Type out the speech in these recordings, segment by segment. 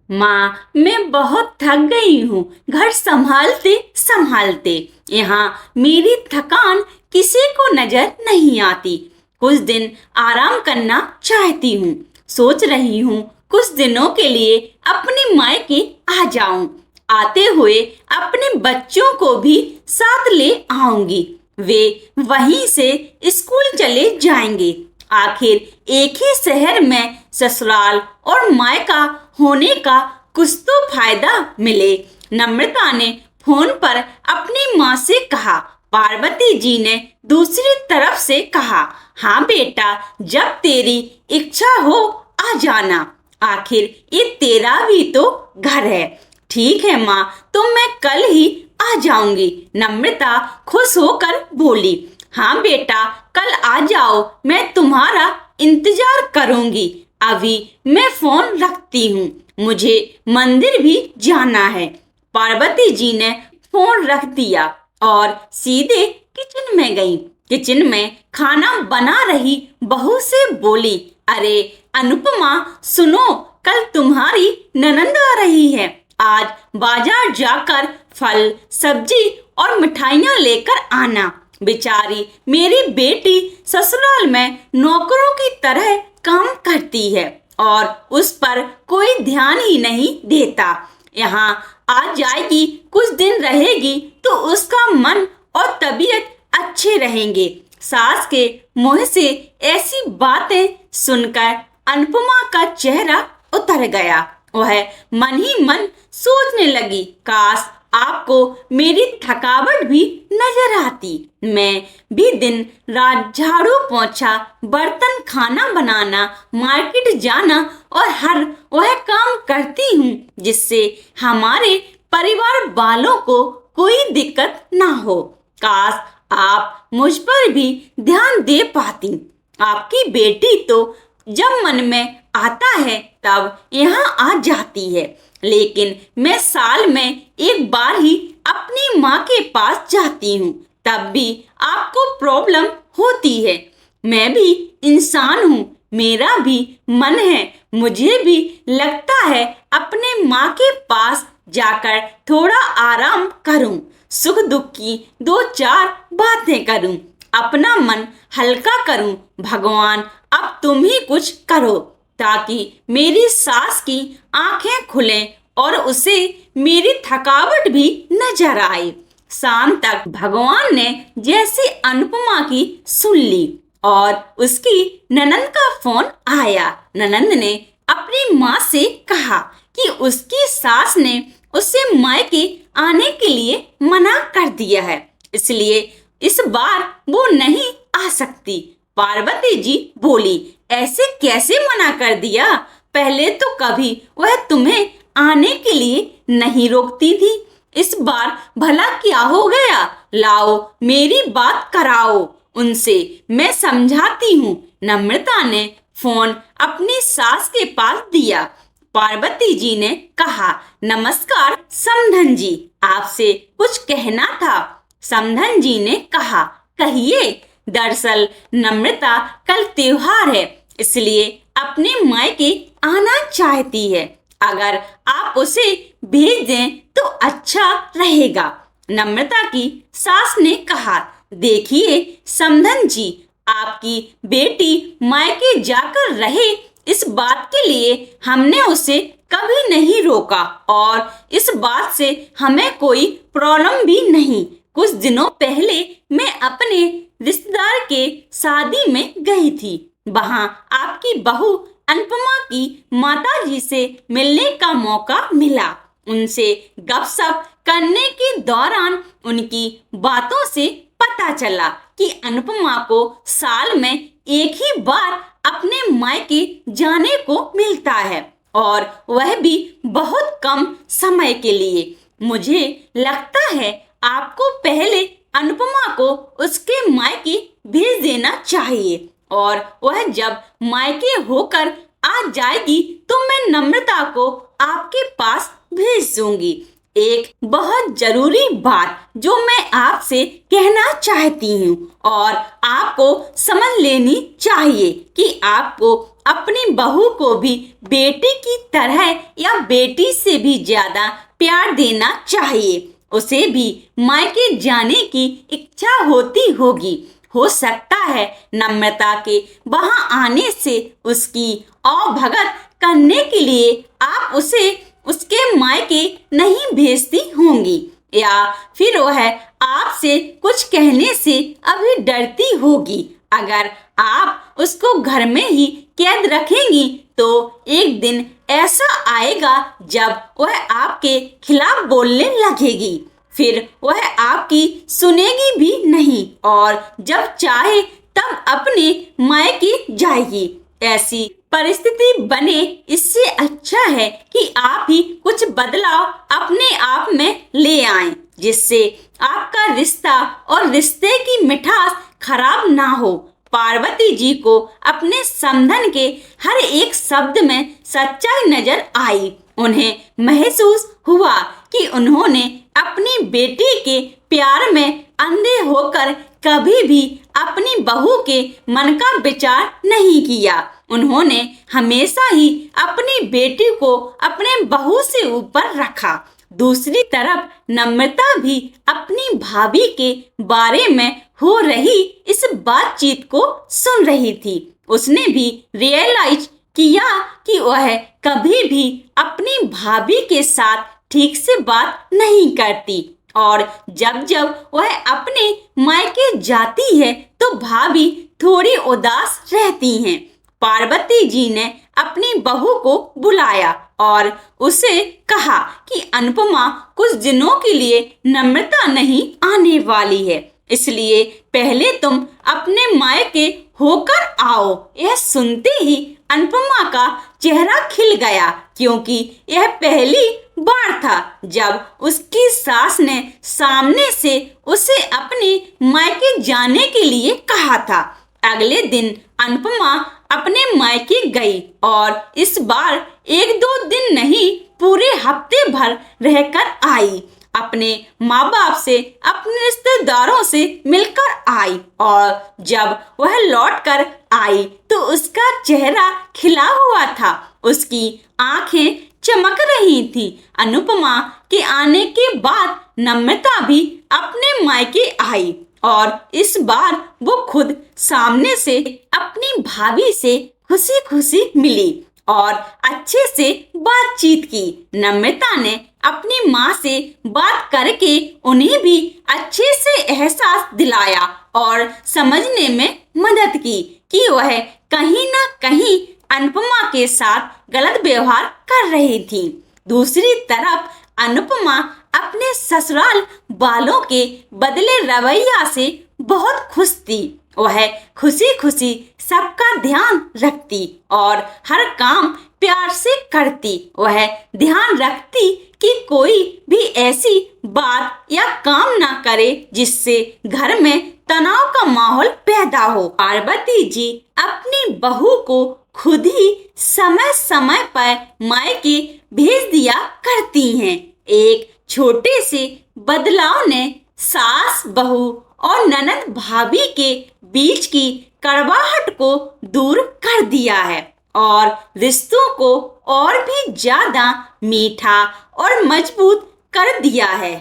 माँ, मैं बहुत थक गई हूँ घर संभालते संभालते। यहाँ मेरी थकान किसी को नजर नहीं आती। कुछ दिन आराम करना चाहती हूँ। सोच रही हूँ कुछ दिनों के लिए अपनी मायके आ जाऊं। आते हुए अपने बच्चों को भी साथ ले आऊंगी। वे वहीं से स्कूल चले जाएंगे। आखिर एक ही शहर में ससुराल और मायका होने का कुछ तो फायदा मिले। नम्रता ने फोन पर अपनी माँ से कहा। पार्वती जी ने दूसरी तरफ से कहा, हाँ बेटा, जब तेरी इच्छा हो आ जाना। आखिर ये तेरा भी तो घर है। ठीक है माँ, तो मैं कल ही आ जाऊंगी। नम्रता खुश होकर बोली। हाँ बेटा, कल आ जाओ, मैं तुम्हारा इंतजार करूंगी। अभी मैं फोन रखती हूँ, मुझे मंदिर भी जाना है। पार्वती जी ने फोन रख दिया और सीधे किचन में गई। किचन में खाना बना रही बहू से बोली, अरे अनुपमा, सुनो, कल तुम्हारी ननंद आ रही है। आज बाजार जाकर फल, सब्जी और मिठाइयाँ लेकर आना। बेचारी मेरी बेटी ससुराल में नौकरों की तरह काम करती है और उस पर कोई ध्यान ही नहीं देता। यहाँ आ जाएगी, कुछ दिन रहेगी तो उसका मन और तबीयत अच्छे रहेंगे। सास के मुंह से ऐसी बातें सुनकर अनुपमा का चेहरा उतर गया। वह मन ही मन सोचने लगी, काश आपको मेरी थकावट भी नजर आती। मैं भी दिन रात झाड़ू पोछा, बर्तन, खाना बनाना, मार्केट जाना और हर वह काम करती हूँ जिससे हमारे परिवार वालों को कोई दिक्कत ना हो। काश आप मुझ पर भी ध्यान दे पाती। आपकी बेटी तो जब मन में आता है तब यहाँ आ जाती है, लेकिन मैं साल में एक बार ही अपनी माँ के पास जाती हूँ, तब भी आपको प्रॉब्लम होती है। मैं भी इंसान हूँ, मेरा भी मन है। मुझे भी लगता है अपने माँ के पास जाकर थोड़ा आराम करूँ, सुख दुख की दो चार बातें करूँ, अपना मन हल्का करूँ। भगवान, अब तुम ही कुछ करो ताकि मेरी सास की आंखें खुलें और उसे मेरी थकावट भी नजर आए। शाम तक भगवान ने जैसे अनुपमा की सुन ली और उसकी ननंद का फोन आया। ननंद ने अपनी माँ से कहा कि उसकी सास ने उसे मायके आने के लिए मना कर दिया है, इसलिए इस बार वो नहीं आ सकती। पार्वती जी बोली, ऐसे कैसे मना कर दिया? पहले तो कभी वह तुम्हें आने के लिए नहीं रोकती थी। इस बार भला क्या हो गया? लाओ, मेरी बात कराओ उनसे, मैं समझाती हूँ। नम्रता ने फोन अपनी सास के पास दिया। पार्वती जी ने कहा, नमस्कार समधन जी, आपसे कुछ कहना था। समधन जी ने कहा, कहिए। दरअसल नम्रता कल त्योहार है, इसलिए अपने मायके आना चाहती है। अगर आप उसे भेज दें तो अच्छा रहेगा। नम्रता की सास ने कहा, देखिए समधन जी, आपकी बेटी मायके जाकर रहे, इस बात के लिए हमने उसे कभी नहीं रोका और इस बात से हमें कोई प्रॉब्लम भी नहीं। कुछ दिनों पहले मैं अपने रिश्तेदार के शादी में गई थी। वहां आपकी बहू अनुपमा की माताजी से मिलने का मौका मिला। उनसे गपशप करने के दौरान उनकी बातों से पता चला कि अनुपमा को साल में एक ही बार अपने मायके जाने को मिलता है और वह भी बहुत कम समय के लिए। मुझे लगता है आपको पहले अनुपमा को उसके मायके भेज देना चाहिए और वह जब मायके होकर आ जाएगी तो मैं नम्रता को आपके पास भेज दूंगी। एक बहुत जरूरी बात जो मैं आपसे कहना चाहती हूँ और आपको समझ लेनी चाहिए कि आपको अपनी बहू को भी बेटी की तरह या बेटी से भी ज्यादा प्यार देना चाहिए। उसे भी मायके जाने की इच्छा होती होगी। हो सकता है नम्रता के वहां आने से उसकी अवभगत करने के लिए आप उसे उसके मायके नहीं भेजती होंगी, या फिर वह आपसे कुछ कहने से अभी डरती होगी। अगर आप उसको घर में ही कैद रखेंगी तो एक दिन ऐसा आएगा जब वह आपके खिलाफ बोलने लगेगी। फिर वह आपकी सुनेगी भी नहीं और जब चाहे तब अपने मायके जाएगी। ऐसी परिस्थिति बने इससे अच्छा है कि आप ही कुछ बदलाव अपने आप में ले आएं, जिससे आपका रिश्ता और रिश्ते की मिठास खराब ना हो। पार्वती जी को अपने समधन के हर एक शब्द में सच्चाई नजर आई। उन्हें महसूस हुआ कि उन्होंने अपनी बेटी के प्यार में अंधे होकर कभी भी अपनी बहू के मन का विचार नहीं किया। उन्होंने हमेशा ही अपनी बेटी को अपने बहू से ऊपर रखा। दूसरी तरफ नम्रता भी अपनी भाभी के बारे में हो रही इस बातचीत को सुन रही थी। उसने भी रियलाइज किया कि वह कभी भी अपनी भाभी के साथ ठीक से बात नहीं करती और जब जब वह अपने मायके जाती है तो भाभी थोड़ी उदास रहती हैं। पार्वती जी ने अपनी बहू को बुलाया और उसे कहा कि अनुपमा कुछ दिनों के लिए नम्रता नहीं आने वाली है, इसलिए पहले तुम अपने मायके होकर आओ। यह सुनते ही अनुपमा का चेहरा खिल गया, क्योंकि यह पहली बार था जब उसकी सास ने सामने से उसे अपने मायके जाने के लिए कहा था। अगले दिन अनुपमा अपने मायके गई और इस बार एक दो दिन नहीं पूरे हफ्ते भर रहकर आई। अपने माँ बाप से अपने रिश्तेदारों से मिलकर आई और जब वह लौटकर आई तो उसका चेहरा खिला हुआ था। उसकी आंखें चमक रही थी। अनुपमा के आने के बाद नम्रता भी अपने मायके आई और इस बार वो खुद सामने से अपनी भाभी से खुशी खुशी मिली और अच्छे से बातचीत की। नम्रता ने अपनी माँ से बात करके उन्हें भी अच्छे से एहसास दिलाया और समझने में मदद की कि वह कहीं न कहीं अनुपमा के साथ गलत व्यवहार कर रही थी। दूसरी तरफ अनुपमा अपने ससुराल वालों के बदले रवैया से बहुत खुश थी। वह खुशी खुशी सबका ध्यान रखती और हर काम प्यार से करती। वह ध्यान रखती कि कोई भी ऐसी बात या काम ना करे जिससे घर में तनाव का माहौल पैदा हो। पार्वती जी अपनी बहू को खुद ही समय समय पर मायके भेज दिया करती हैं। एक छोटे से बदलाव ने सास बहू और ननद भाभी के बीच की कड़वाहट को दूर कर दिया है और रिश्तों को और भी ज्यादा मीठा और मजबूत कर दिया है।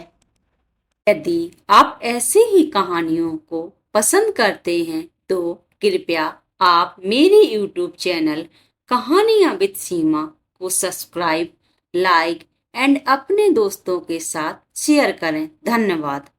यदि आप ऐसी ही कहानियों को पसंद करते हैं तो कृपया आप मेरे YouTube चैनल कहानियां विद सीमा को सब्सक्राइब, लाइक एंड अपने दोस्तों के साथ शेयर करें। धन्यवाद।